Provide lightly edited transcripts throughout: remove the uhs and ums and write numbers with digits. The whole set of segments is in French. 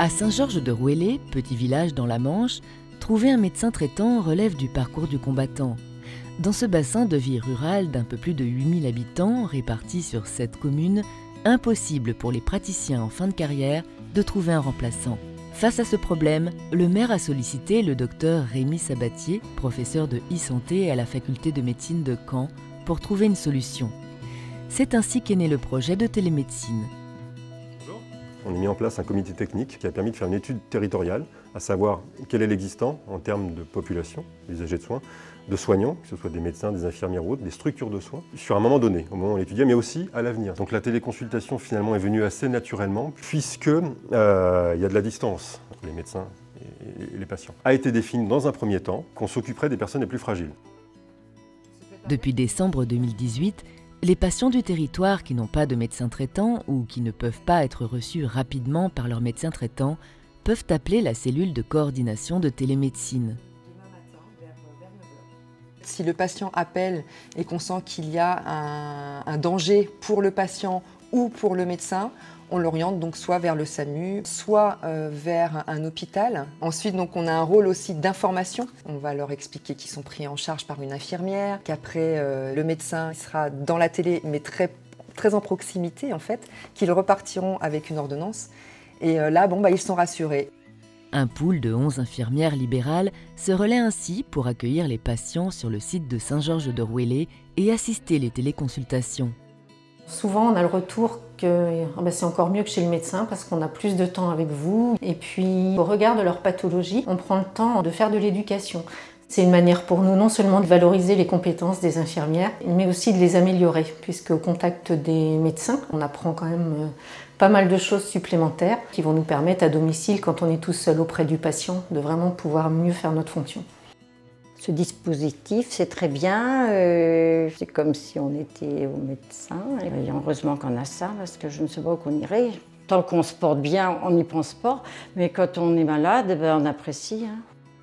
À Saint-Georges-de-Rouellé, petit village dans la Manche, trouver un médecin traitant relève du parcours du combattant. Dans ce bassin de vie rurale d'un peu plus de 8000 habitants répartis sur 7 communes, impossible pour les praticiens en fin de carrière de trouver un remplaçant. Face à ce problème, le maire a sollicité le docteur Rémi Sabatier, professeur de e-santé à la faculté de médecine de Caen, pour trouver une solution. C'est ainsi qu'est né le projet de télémédecine. On a mis en place un comité technique qui a permis de faire une étude territoriale, à savoir quel est l'existant en termes de population, usagers de soins, de soignants, que ce soit des médecins, des infirmières ou autres, des structures de soins, sur un moment donné, au moment où on l'étudiait, mais aussi à l'avenir. Donc la téléconsultation finalement est venue assez naturellement, puisque il y a de la distance entre les médecins et les patients. A été défini dans un premier temps qu'on s'occuperait des personnes les plus fragiles. Depuis décembre 2018, les patients du territoire qui n'ont pas de médecin traitant ou qui ne peuvent pas être reçus rapidement par leur médecin traitant peuvent appeler la cellule de coordination de télémédecine. Si le patient appelle et qu'on sent qu'il y a un danger pour le patient ou pour le médecin, on l'oriente donc soit vers le SAMU, soit vers un hôpital. Ensuite, donc, on a un rôle aussi d'information. On va leur expliquer qu'ils sont pris en charge par une infirmière, qu'après le médecin sera dans la télé, mais très en proximité en fait, qu'ils repartiront avec une ordonnance. Et là, ils sont rassurés. Un pool de 11 infirmières libérales se relaie ainsi pour accueillir les patients sur le site de Saint-Georges-de-Rouellé et assister les téléconsultations. Souvent, on a le retour que c'est encore mieux que chez le médecin parce qu'on a plus de temps avec vous. Et puis, au regard de leur pathologie, on prend le temps de faire de l'éducation. C'est une manière pour nous non seulement de valoriser les compétences des infirmières, mais aussi de les améliorer, puisque au contact des médecins, on apprend quand même pas mal de choses supplémentaires qui vont nous permettre à domicile, quand on est tout seul auprès du patient, de vraiment pouvoir mieux faire notre fonction. Ce dispositif, c'est très bien, c'est comme si on était au médecin. Et heureusement qu'on a ça, parce que je ne sais pas où qu'on irait. Tant qu'on se porte bien, on n'y pense pas, mais quand on est malade, on apprécie.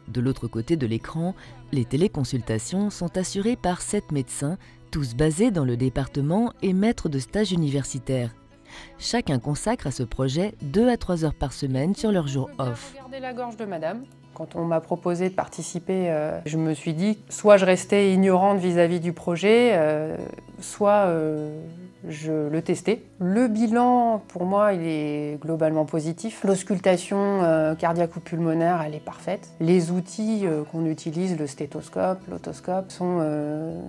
De l'autre côté de l'écran, les téléconsultations sont assurées par 7 médecins, tous basés dans le département et maîtres de stage universitaires. Chacun consacre à ce projet 2 à 3 heures par semaine sur leur jour off. Regardez la gorge de madame. Quand on m'a proposé de participer, je me suis dit soit je restais ignorante vis-à-vis du projet, soit je le testais. Le bilan, pour moi, il est globalement positif. L'auscultation cardiaque ou pulmonaire, elle est parfaite. Les outils qu'on utilise, le stéthoscope, l'otoscope, sont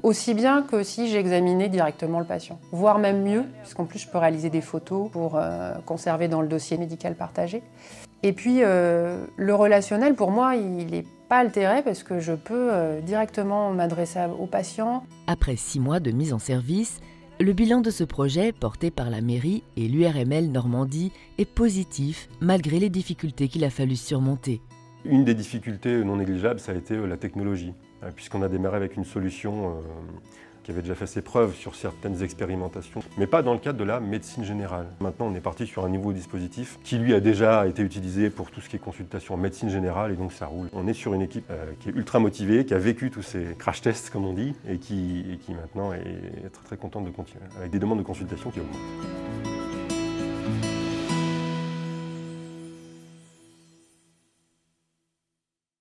aussi bien que si j'examinais directement le patient. Voire même mieux, puisqu'en plus je peux réaliser des photos pour conserver dans le dossier médical partagé. Et puis, le relationnel, pour moi, il n'est pas altéré parce que je peux directement m'adresser aux patients. Après 6 mois de mise en service, le bilan de ce projet, porté par la mairie et l'URML Normandie, est positif malgré les difficultés qu'il a fallu surmonter. Une des difficultés non négligeables, ça a été la technologie, puisqu'on a démarré avec une solution qui avait déjà fait ses preuves sur certaines expérimentations, mais pas dans le cadre de la médecine générale. Maintenant, on est parti sur un nouveau dispositif qui, lui, a déjà été utilisé pour tout ce qui est consultation en médecine générale, et donc ça roule. On est sur une équipe qui est ultra motivée, qui a vécu tous ces crash tests, comme on dit, et qui maintenant est très très contente de continuer, avec des demandes de consultation qui augmentent.